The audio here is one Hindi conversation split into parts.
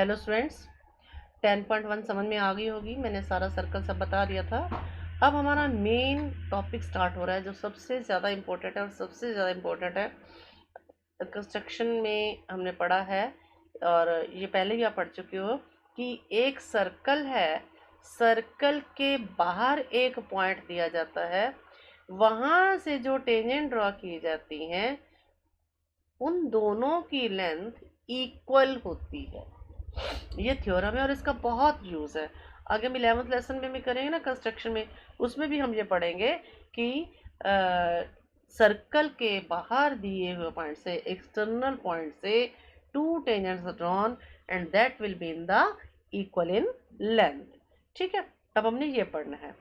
हेलो स्टूडेंट्स, 10.1 समझ में आ गई होगी। मैंने सारा सर्कल सब बता दिया था। अब हमारा मेन टॉपिक स्टार्ट हो रहा है जो सबसे ज़्यादा इम्पोर्टेंट है और सबसे ज़्यादा इम्पोर्टेंट है। कंस्ट्रक्शन में हमने पढ़ा है और ये पहले भी आप पढ़ चुके हो कि एक सर्कल है, सर्कल के बाहर एक पॉइंट दिया जाता है, वहाँ से जो टेंजेंट ड्रॉ की जाती हैं उन दोनों की लेंथ इक्वल होती है। ये थ्योरम है और इसका बहुत यूज़ है। आगे हम 11th लेसन में भी करेंगे ना कंस्ट्रक्शन में, उसमें भी हम ये पढ़ेंगे कि सर्कल के बाहर दिए हुए पॉइंट से, एक्सटर्नल पॉइंट से to tangents drawn and that will be in the equal in length. ठीक है, अब हमने ये पढ़ना है।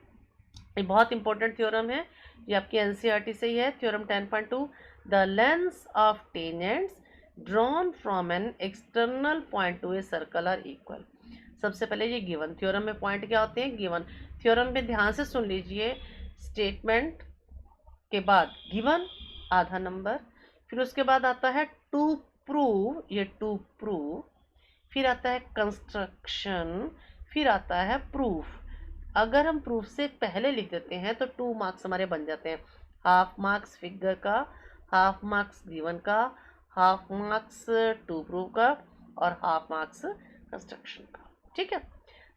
ये बहुत इंपॉर्टेंट थ्योरम है, ये आपकी एनसीईआरटी से ही है। Theorem 10.2, the lengths of tangents drawn from an external point to a circle are equal. सबसे पहले ये गिवन थ्योरम में पॉइंट क्या होते हैं, गिवन। थ्योरम में ध्यान से सुन लीजिए, स्टेटमेंट के बाद गिवन आधा नंबर, फिर उसके बाद आता है टू प्रूव, ये टू प्रूव, फिर आता है कंस्ट्रक्शन, फिर आता है प्रूफ। अगर हम प्रूफ से पहले लिख देते हैं तो 2 मार्क्स हमारे बन जाते हैं। हाफ मार्क्स फिगर का, हाफ मार्क्स गिवन का, हाफ मार्क्स टू प्रूफ का और हाफ मार्क्स कंस्ट्रक्शन का। ठीक है,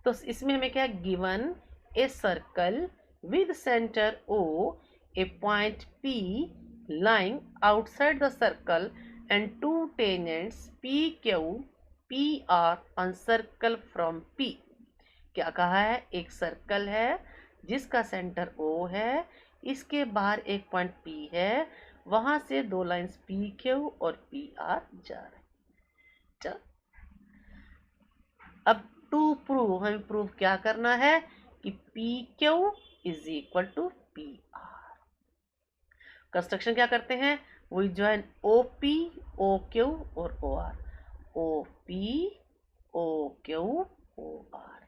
तो इसमें हमें क्या है, given a circle with centre O, a point P lying outside the circle and two tangents PQ PR on circle from P। क्या कहा है, एक सर्कल है जिसका सेंटर O है, इसके बाहर एक पॉइंट P है, वहां से दो लाइंस PQ और PR जा रहे हैं। अब टू प्रूव, हमें प्रूव क्या करना है कि PQ is equal to PR। Construction क्या करते हैं, वी ज्वाइन OP OQ और OR, OP OQ OR।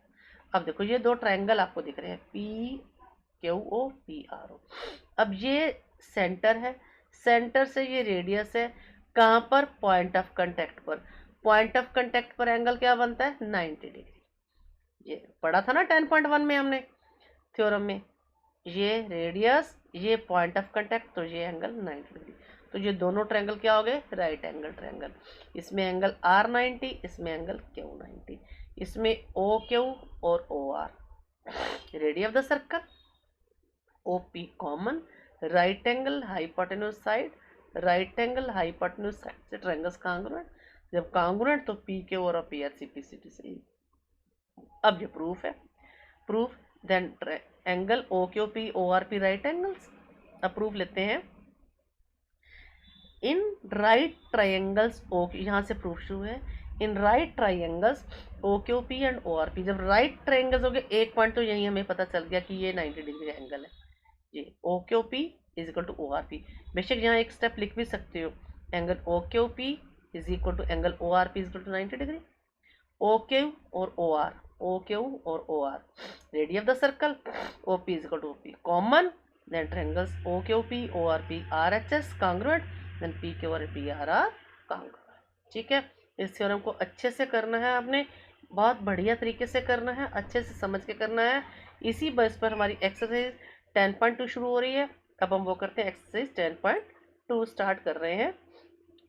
अब देखो ये दो ट्रायंगल आपको दिख रहे हैं, PQO PRO। अब ये सेंटर है, सेंटर से ये रेडियस है, कहाँ पर, पॉइंट ऑफ कांटेक्ट पर। पॉइंट ऑफ कांटेक्ट पर एंगल क्या बनता है, 90 डिग्री। ये पढ़ा था ना 10.1 में हमने थ्योरम में, ये रेडियस, ये पॉइंट ऑफ कांटेक्ट, तो ये एंगल 90 डिग्री। तो ये दोनों ट्रायंगल क्या हो गए, राइट एंगल ट्रायंगल। इसमें एंगल R90, इसमें एंगल Q90, इसमें OQ और OR। Radius of the circle OP common, right angle hypotenuse side, right angle hypotenuse side से ट्रायंगल्स कांग्रुएंट। जब कांग्रुएंट तो PQ और PR CPCT से। अब ये प्रूफ है, proof then angle OQP ORP right angles. अब प्रूफ लेते हैं, इन राइट ट्राइंगल्स ओ, यहाँ से प्रूफ शुरू है, in right triangles OQP and ORP। जब राइट ट्राइंगल्स हो गए, एक पॉइंट तो यही हमें पता चल गया कि ये 90 डिग्री एंगल है, ये OQP is equal to ORP। बेशक यहाँ एक स्टेप लिख भी सकते हो, angle OQP is equal to angle ORP is equal to 90 degree. OQ और OR, OQ और OR, radius of the circle OP is equal to OP common, then triangles OQP ORP RHS congruent, then PQ और PR आर कांग्रुएंट। ठीक है, इस थ्योरम को अच्छे से करना है आपने, बहुत बढ़िया तरीके से करना है, अच्छे से समझ के करना है। इसी बेस पर हमारी एक्सरसाइज 10.2 शुरू हो रही है। अब हम वो करते हैं, एक्सरसाइज 10.2 स्टार्ट कर रहे हैं।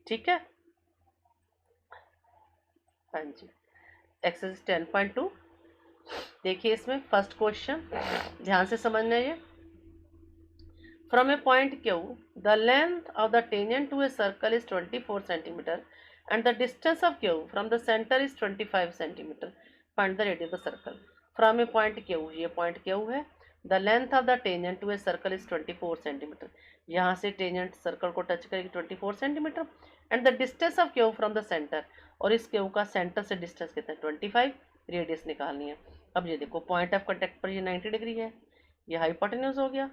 ठीक है, हाँ जी, एक्सरसाइज 10.2 देखिए। इसमें फर्स्ट क्वेश्चन ध्यान से समझना है। From a point Q, the length of the tangent to a circle is 24 centimetre and the distance of Q from the centre is 25 centimetre. Find the radius of the circle. From a point Q, ये पॉइंट Q है, the length of the tangent to a circle is 24 centimetre. यहाँ से टेंजेंट सर्कल को टच करेगी 24 centimetre, and the distance of Q from the centre, और इस Q का सेंटर से डिस्टेंस कितना है, 25, रेडियस निकालनी है। अब ये देखो, पॉइंट ऑफ कांटेक्ट पर ये 90 डिग्री है, ये हाइपोटेन्यूज हो गया,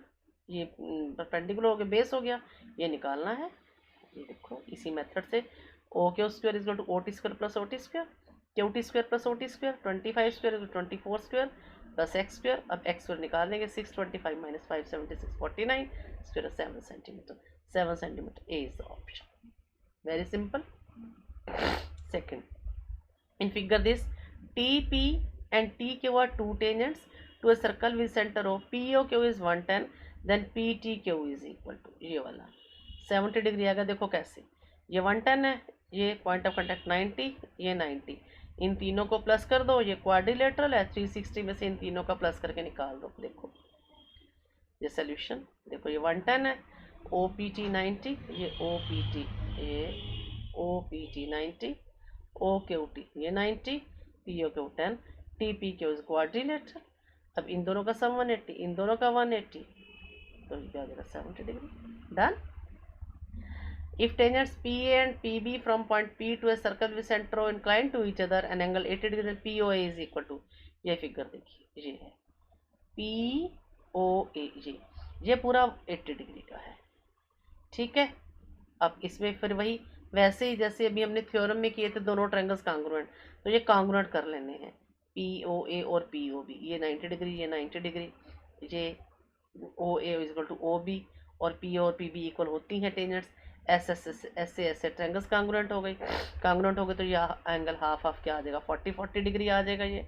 ये परपेंडिकुलर हो गया, बेस हो गया, ये निकालना है। ये देखो इसी मेथड से OQ square is to OT square plus OT square, QT square plus OT square, 25 square is 24 square plus x square. अब x स्क्वायर निकालेंगे, 625 minus 576 49 square 7 centimetre. 7 centimetre, A is the option, very simple. Second, In figure this, TP and TQ are two tangents to a circle with center O. POQ is 110, then PTQ is equal to ये वाला 70 डिग्री आएगा। देखो कैसे, ये 110 है, ये पॉइंट ऑफ कांटेक्ट 90, ये 90, इन तीनों को प्लस कर दो, ये क्वाड्रिलेटरल है, 360 में से इन तीनों का प्लस करके निकाल दो। देखो ये सोल्यूशन, देखो ये 110 है, OPT 90, ये OPT, ये OPT 90, OQT ये 90, POQ 10, TPQ इज क्वाड्रिलेटरल। अब इन दोनों का सम 180, इन दोनों का 180, तो ये आ जाएगा 70 degree. Done. If tangents PA and PB from point P to a circle with center O inclined to each other and angle 80 degree, then POA is equal to, ये फिगर देखिए, ये है POA, ये पूरा 80 डिग्री का है। ठीक है, अब इसमें फिर वही वैसे ही जैसे अभी हमने थ्योरम में किए थे दोनों ट्रायंगल्स कांग्रुएंट, तो ये कांग्रुएंट कर लेने हैं, POA और POB, ये 90 डिग्री, ये 90 डिग्री, ये OA is equal to OB, और PO और PB इक्वल होती हैं टेंजेंट्स। ऐसे ट्रायंगल्स कांग्रुएंट हो गई, कांग्रुएंट हो गए तो ये एंगल हाफ हाफ क्या आ जाएगा, 40 डिग्री आ जाएगा, ये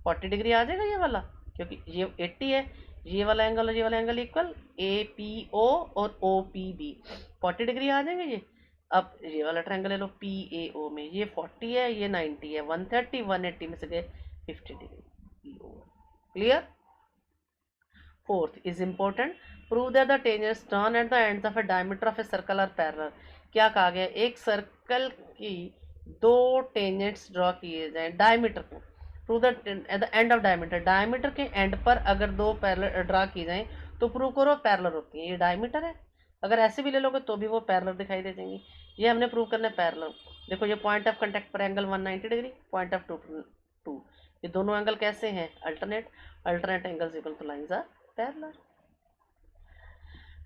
40 डिग्री आ जाएगा ये वाला, क्योंकि ये 80 है, ये वाला एंगल और ये वाला एंगल इक्वल, APO और OPB 40 डिग्री आ जाएंगे ये। अब ये वाला ट्रायंगल ले लो PAO में, ये 40 है, ये 90 है, 130 180 में से गए 50 degree. Clear. Fourth is important, prove that the tangents turn at the ends of a diameter of a circle are parallel. क्या कहा गया, एक सर्कल की दो टेंजेंट्स ड्रॉ किए जाए डायमीटर को, prove that at the end of diameter, diameter के एंड पर अगर दो पैरेलल ड्रॉ की जाए तो प्रूव करो पैरेलल होती है। ये डायमीटर है, अगर ऐसे भी ले लोगे तो भी वो पैरेलल दिखाई दे देंगी। ये हमने प्रूव करना है पैरेलल। देखो ये पॉइंट ऑफ कांटेक्ट पर angle 190 degree, point of two, ये दोनों एंगल कैसे हैं, alternate angles equal to lines are parallel.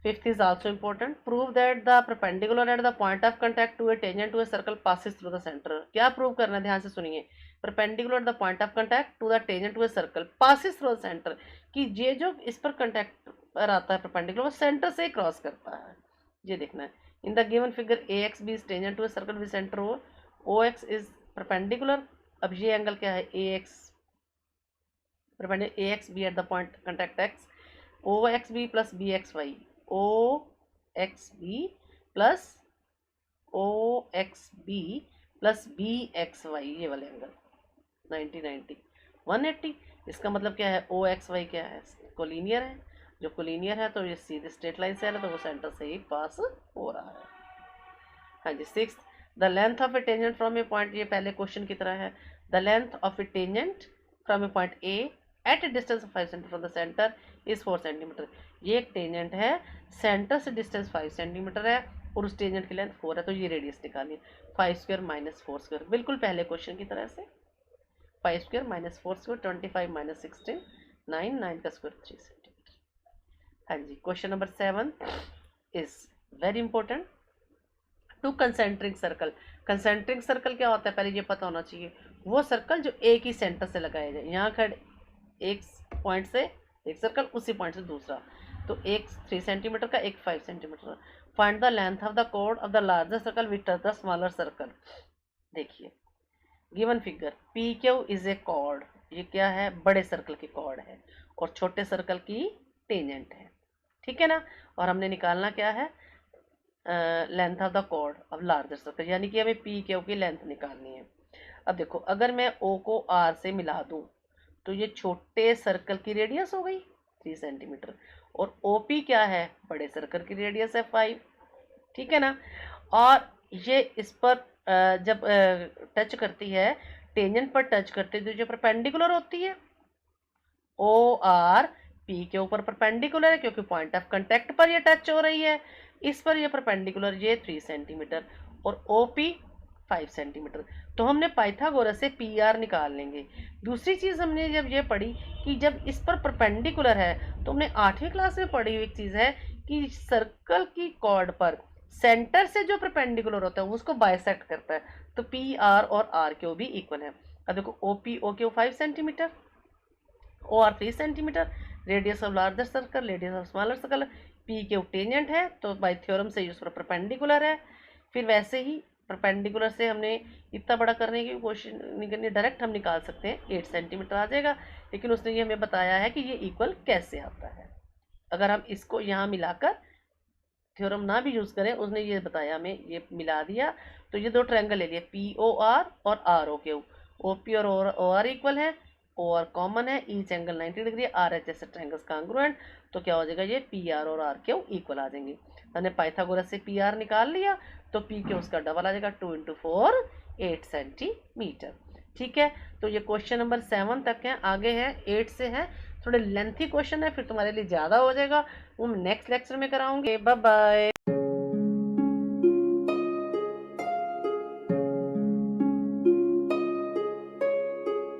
Fifth is also important. Prove that the perpendicular at the point of contact to a tangent to a circle passes through the center. क्या प्रूव करना है, ध्यान से सुनिए। Perpendicular at the point of contact to the tangent to a circle passes through the center, कि ये जो इस पर contact पर आता है perpendicular, वो center से क्रॉस करता है, ये देखना है। In the given figure AXB is tangent to a circle with center O, OX is perpendicular। अब ये एंगल क्या है, AX perpendicular AXB at the point contact X, OXB plus BXY, OXB plus OXB plus BXY, ये वाले एंगल 90 90 180। इसका मतलब क्या है, OXY क्या है, कोलिनियर है, जो कोलिनियर है तो ये सीधे स्ट्रेट लाइन से आ रहा है, तो वो सेंटर से ही पास हो रहा है। हाँ जी। Six, the length of a tangent from a point, ये पहले क्वेश्चन की तरह है, the length of a tangent from a point A at a distance of 5 centimetre from the centre is 4 centimetre. ये एक टेंजेंट है, सेंटर से डिस्टेंस 5 सेंटीमीटर है और उस टेंजेंट की लेंथ 4 है, तो ये रेडियस निकालिए, 5 स्क्वायर माइनस 4 स्क्वायर, बिल्कुल पहले क्वेश्चन की तरह से। 5 स्क्वायर माइनस 4 स्क्वायर 25 माइनस 16 9, 9 का स्क्वायर 3 सेंटीमीटर। हाँ जी। Question number 7 is very important, two concentric circle. Concentric circle क्या होता है, पहले ये पता होना चाहिए, वो सर्कल जो एक ही सेंटर से लगाया जाए। यहाँ खड़े एक पॉइंट से एक सर्कल, उसी पॉइंट से दूसरा, तो एक 3 सेंटीमीटर का, एक 5 centimetre. Find the length of the chord of the larger circle which touch the smaller circle. देखिए given figure PQ is a chord, ये क्या है, बड़े सर्कल की कॉर्ड है और छोटे सर्कल की टेंजेंट है, ठीक है ना। और हमने निकालना क्या है, length of the chord of larger circle, यानी कि हमें PQ की लेंथ निकालनी है। अब देखो अगर मैं O को R से मिला दूं तो ये छोटे सर्कल की रेडियस हो गई 3 सेंटीमीटर, और OP क्या है, बड़े सर्कल की रेडियस है 5, ठीक है ना। और ये इस पर जब टच करती है, टेंजेंट पर टच करती है, तो जो परपेंडिकुलर होती है OR P के ऊपर परपेंडिकुलर है, क्योंकि पॉइंट ऑफ कांटेक्ट पर ये टच हो रही है, इस पर ये परपेंडिकुलर, ये 3 सेंटीमीटर और OP 5 सेंटीमीटर। तो हमने पाइथागोरस से PR निकाल लेंगे। दूसरी चीज़ हमने जब ये पढ़ी कि जब इस पर परपेंडिकुलर है, तो हमने 8वीं क्लास में पढ़ी हुई एक चीज़ है कि सर्कल की कॉर्ड पर सेंटर से जो परपेंडिकुलर होता है उसको बाइसेक्ट करता है, तो PR और RQ भी इक्वल है। अब देखो OP OQ 5 centimetre, OR 3 centimetre, radius of larger circle, radius of smaller circle, PQ tangent है तो बाय थ्योरम से उस पर परपेंडिकुलर है। फिर वैसे ही परपेंडिकुलर से हमने इतना बड़ा करने की कोशिश नहीं करनी, डायरेक्ट हम निकाल सकते हैं 8 सेंटीमीटर आ जाएगा। लेकिन उसने ये हमें बताया है कि ये इक्वल कैसे आता है। अगर हम इसको यहाँ मिलाकर थ्योरम ना भी यूज़ करें, उसने ये बताया हमें, ये मिला दिया। तो ये दो ट्रायंगल ले लिए, पी ओ आर और R O Q. O P और ओ आर इक्वल है, ओ आर कॉमन है, each angle 90 degree, R H S triangles congruent. तो क्या हो जाएगा, ये पी आर और आर क्यू इक्वल आ जाएंगे। हमने पाइथागोरस से पी आर निकाल लिया, तो पी क्यू उसका डबल आ जाएगा, 2 इंटू 4 8 सेंटीमीटर। ठीक है, तो ये क्वेश्चन नंबर 7 तक है, आगे है 8 से है, थोड़े लेंथी क्वेश्चन है, फिर तुम्हारे लिए ज़्यादा हो जाएगा, वो मैं नेक्स्ट लेक्चर में कराऊंगी। Bye bye.